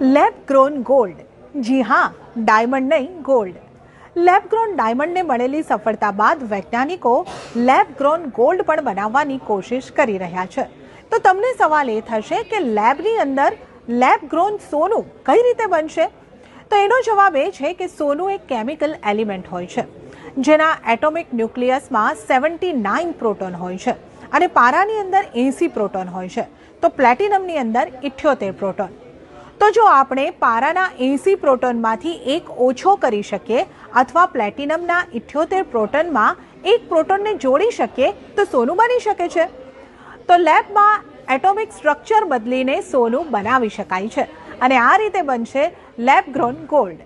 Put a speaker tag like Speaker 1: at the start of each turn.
Speaker 1: Lab grown gold. જી હા, diamond નહીં, gold. Lab grown ડાયમંડને મળેલી સફળતા બાદ વૈજ્ઞાનિકો લેબ ગ્રોન ગોલ્ડ પણ બનાવવાની કોશિશ કરી રહ્યા છે. તો તમને સવાલ એ થશે કે લેબની અંદર લેબ ગ્રોન સોનું કઈ રીતે બનશે? તો એનો જવાબ એ છે કે સોનું એક કેમિકલ એલિમેન્ટ હોય છે જેના એટોમિક ન્યુક્લિયસમાં 79 પ્રોટોન હોય છે અને પારાની અંદર 80 પ્રોટોન હોય છે, તો પ્લેટિનમની અંદર 78 પ્રોટોન. તો જો આપણે પારાના 80 પ્રોટોનમાંથી એક ઓછો કરી શકીએ અથવા પ્લેટિનમના 78 પ્રોટોનમાં એક પ્રોટોનને જોડી શકીએ તો સોનું બની શકે છે. તો લેબમાં એટોમિક સ્ટ્રક્ચર બદલીને સોનું બનાવી શકાય છે અને આ રીતે બનશે લેબ ગ્રોન ગોલ્ડ.